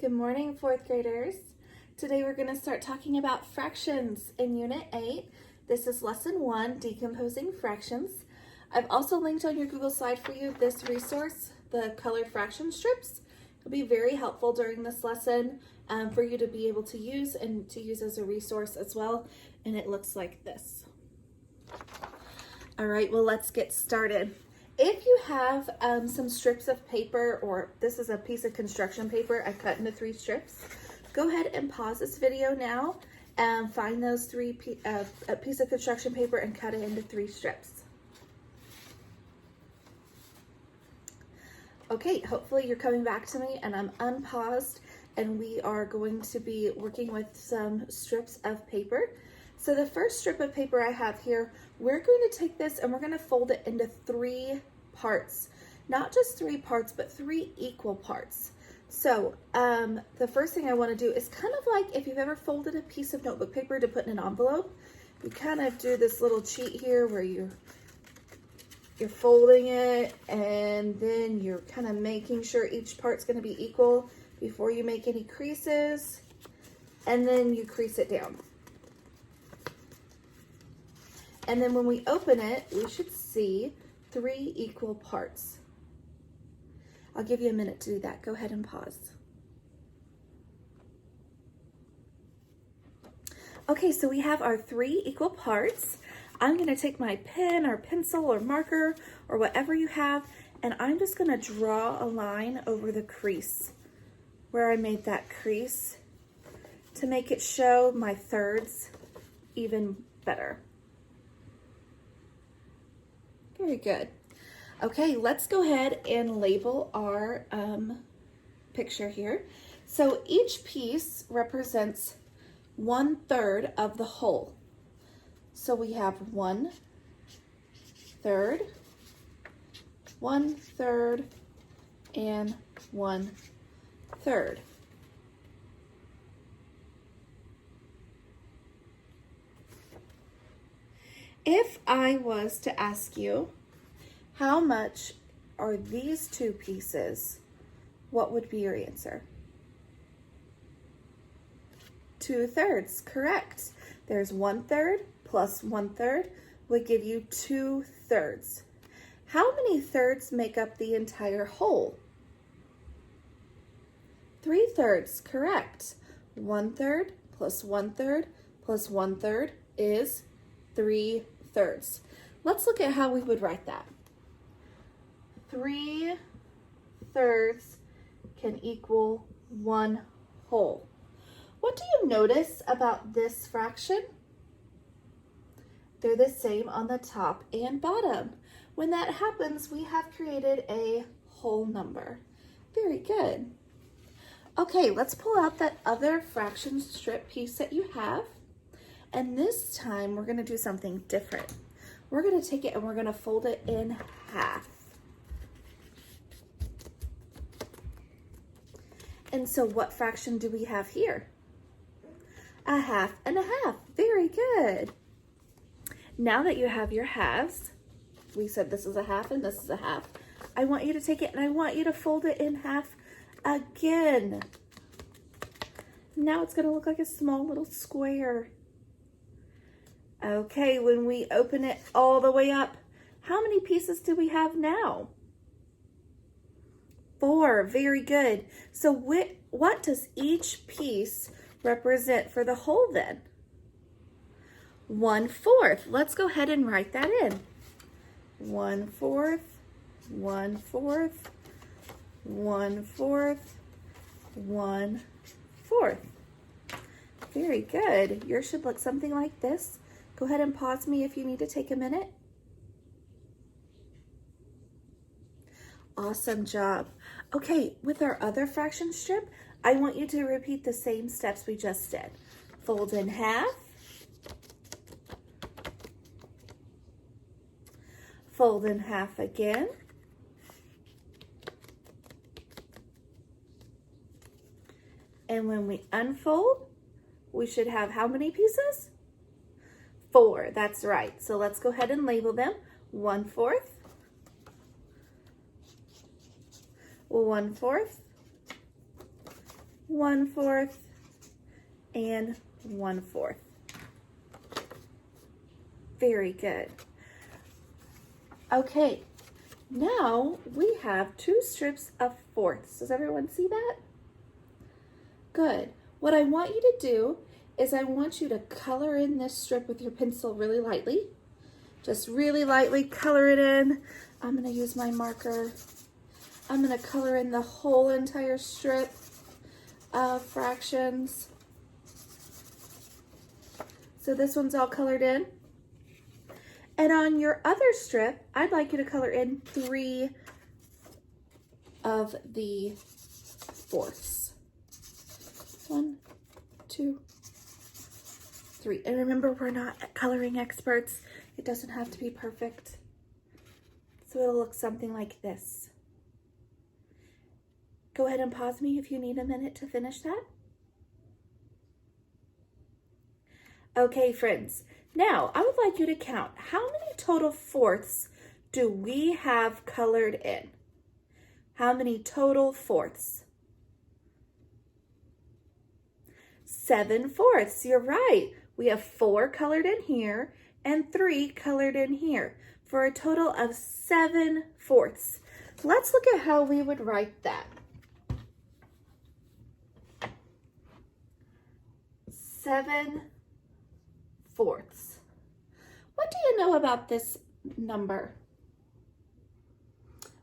Good morning, fourth graders. Today we're going to start talking about fractions in Unit 8. This is Lesson 1, Decomposing Fractions. I've also linked on your Google slide for you this resource, the colored fraction strips. It'll be very helpful during this lesson for you to be able to use and to use as a resource as well. And it looks like this. All right, well, let's get started. If you have some strips of paper, or this is a piece of construction paper I cut into 3 strips, go ahead and pause this video now and find those a piece of construction paper and cut it into 3 strips. Okay, hopefully you're coming back to me and I'm unpaused and we are going to be working with some strips of paper. So the first strip of paper I have here, we're going to take this and we're going to fold it into 3 parts. Not just 3 parts, but 3 equal parts. So the first thing I want to do is kind of like if you've ever folded a piece of notebook paper to put in an envelope, you kind of do this little cheat here where you're folding it and then you're kind of making sure each part's going to be equal before you make any creases, and then you crease it down. And then when we open it, we should see 3 equal parts. I'll give you a minute to do that. Go ahead and pause. Okay, so we have our 3 equal parts. I'm going to take my pen or pencil or marker or whatever you have, and I'm just going to draw a line over the crease where I made that crease to make it show my thirds even better. Very good. Okay, let's go ahead and label our picture here. So each piece represents 1/3 of the whole. So we have 1/3, 1/3, and 1/3. If I was to ask you, how much are these 2 pieces, what would be your answer? 2/3, correct. There's 1/3 plus 1/3 would give you 2/3. How many thirds make up the entire whole? 3/3, correct. 1/3 plus 1/3 plus 1/3 is 3/3. Let's look at how we would write that. 3/3 can equal 1 whole. What do you notice about this fraction? They're the same on the top and bottom. When that happens, we have created a whole number. Very good. Okay, let's pull out that other fraction strip piece that you have. And this time we're going to do something different. We're going to take it and we're going to fold it in half. And so what fraction do we have here? A 1/2 and a 1/2. Very good. Now that you have your halves, we said this is a 1/2 and this is a 1/2. I want you to take it and I want you to fold it in half again. Now it's going to look like a small little square. Okay, when we open it all the way up, how many pieces do we have now? 4, very good. So what does each piece represent for the whole then? 1/4. Let's go ahead and write that in. 1/4, 1/4, 1/4, 1/4. Very good. Yours should look something like this. Go ahead and pause me if you need to take a minute. Awesome job. Okay, with our other fraction strip, I want you to repeat the same steps we just did. Fold in half. Fold in half again. And when we unfold, we should have how many pieces? 4, that's right. So let's go ahead and label them. 1/4, 1/4, 1/4, and 1/4. Very good. Okay, now we have 2 strips of fourths. Does everyone see that? Good. What I want you to do is I want you to color in this strip with your pencil really lightly. Just really lightly color it in. I'm going to use my marker. I'm going to color in the whole entire strip of fractions. So this one's all colored in. And on your other strip, I'd like you to color in 3 of the fourths. 1, 2, 3. And remember, we're not coloring experts. It doesn't have to be perfect. So it'll look something like this. Go ahead and pause me if you need a minute to finish that. Okay, friends. Now, I would like you to count how many total fourths do we have colored in? How many total fourths? 7 fourths, you're right. We have 4 colored in here and 3 colored in here for a total of 7 fourths. Let's look at how we would write that. 7 fourths. What do you know about this number?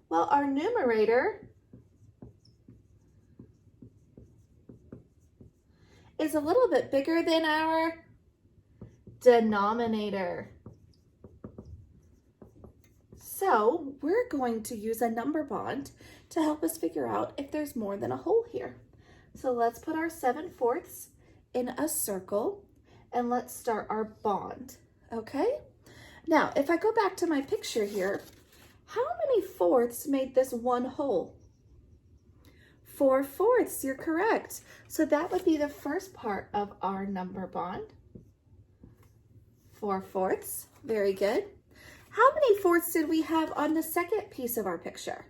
Well, our numerator is a little bit bigger than our denominator. So we're going to use a number bond to help us figure out if there's more than a whole here. So let's put our 7 fourths in a circle and let's start our bond, okay? Now, if I go back to my picture here, how many fourths made this one whole? 4 fourths, you're correct. So that would be the first part of our number bond. 4 fourths, very good. How many fourths did we have on the second piece of our picture?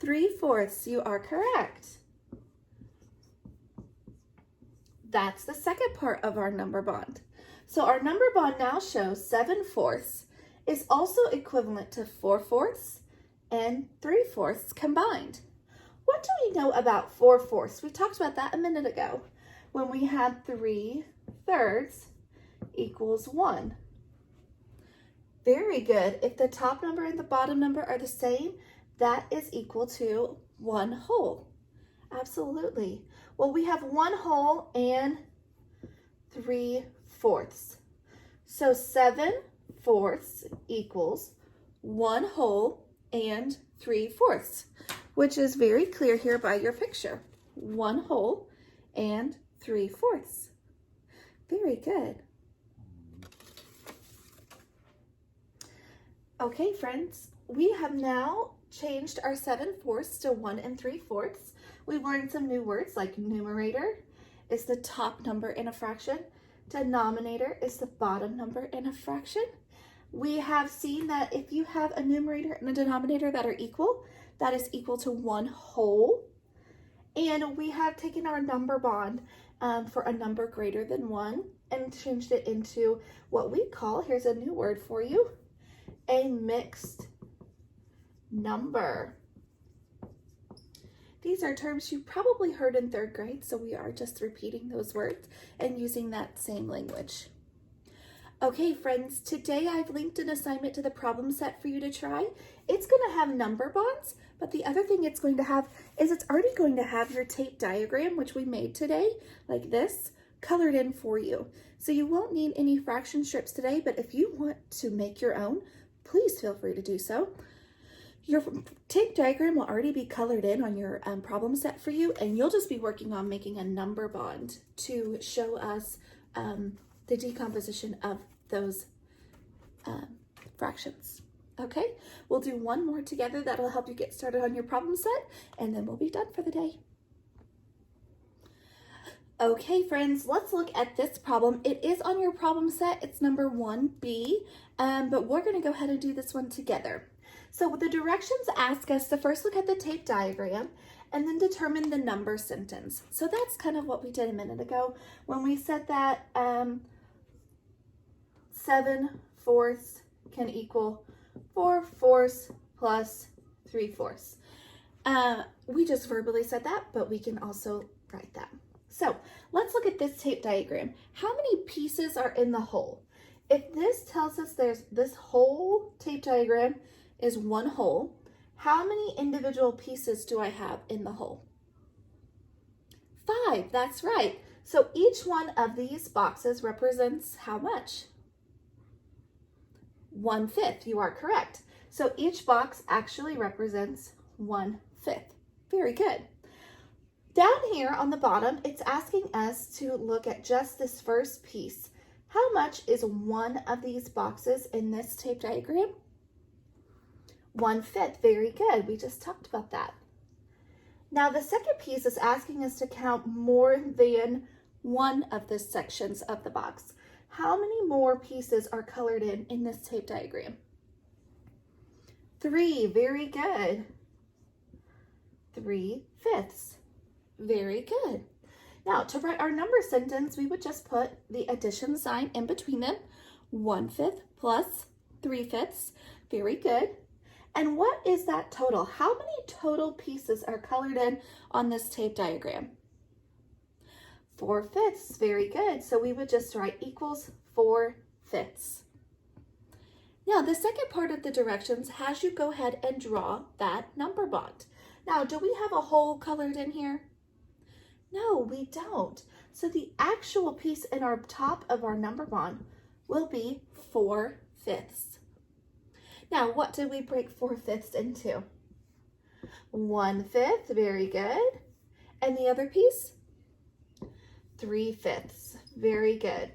3 fourths, you are correct. That's the second part of our number bond. So our number bond now shows 7 fourths is also equivalent to 4 fourths and 3 fourths combined. What do we know about 4 fourths? We talked about that a minute ago when we had 3 thirds equals 1. Very good. If the top number and the bottom number are the same, that is equal to 1 whole. Absolutely. Well, we have 1 whole and 3 fourths. So 7 fourths equals 1 whole and 3 fourths, which is very clear here by your picture. 1 whole and 3 fourths. Very good. Okay, friends, we have now changed our 7 fourths to 1 and 3 fourths. We've learned some new words like numerator is the top number in a fraction. Denominator is the bottom number in a fraction. We have seen that if you have a numerator and a denominator that are equal, that is equal to 1 whole. And we have taken our number bond for a number greater than 1 and changed it into what we call, here's a new word for you, a mixed number. These are terms you probably heard in 3rd grade, so we are just repeating those words and using that same language. Okay, friends, today I've linked an assignment to the problem set for you to try. It's going to have number bonds, but the other thing it's going to have is it's already going to have your tape diagram, which we made today, like this, colored in for you. So you won't need any fraction strips today, but if you want to make your own, please feel free to do so. Your tape diagram will already be colored in on your problem set for you, and you'll just be working on making a number bond to show us the decomposition of those fractions. Okay, we'll do one more together that'll help you get started on your problem set, and then we'll be done for the day. Okay, friends, let's look at this problem. It is on your problem set. It's number 1B, but we're going to go ahead and do this one together. So the directions ask us to first look at the tape diagram and then determine the number sentence. So that's kind of what we did a minute ago when we said that 7/4 can equal 4/4 plus 3/4. We just verbally said that, but we can also write that. So let's look at this tape diagram. How many pieces are in the whole? If this tells us there's this whole tape diagram is one whole, how many individual pieces do I have in the whole? 5, that's right. So each one of these boxes represents how much? 1/5, you are correct. So each box actually represents 1/5. Very good. Down here on the bottom, it's asking us to look at just this first piece. How much is one of these boxes in this tape diagram? 1/5, very good. We just talked about that. Now the second piece is asking us to count more than one of the sections of the box. How many more pieces are colored in this tape diagram? 3, very good. 3/5, very good. Now to write our number sentence, we would just put the addition sign in between them. 1/5 plus 3/5, very good. And what is that total? How many total pieces are colored in on this tape diagram? 4/5, very good. So we would just write equals 4/5. Now the second part of the directions has you go ahead and draw that number bond. Now, do we have a hole colored in here? No, we don't. So the actual piece in our top of our number bond will be 4/5. Now, what did we break 4/5 into? 1/5, very good. And the other piece? 3/5, very good.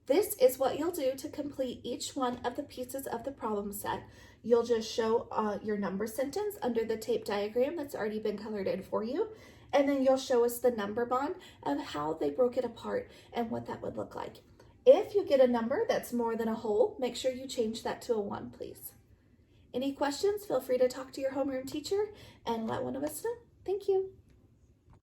This is what you'll do to complete each one of the pieces of the problem set. You'll just show your number sentence under the tape diagram that's already been colored in for you. And then you'll show us the number bond of how they broke it apart and what that would look like. If you get a number that's more than a whole, make sure you change that to a 1, please. Any questions? Feel free to talk to your homeroom teacher and let one of us know. Thank you.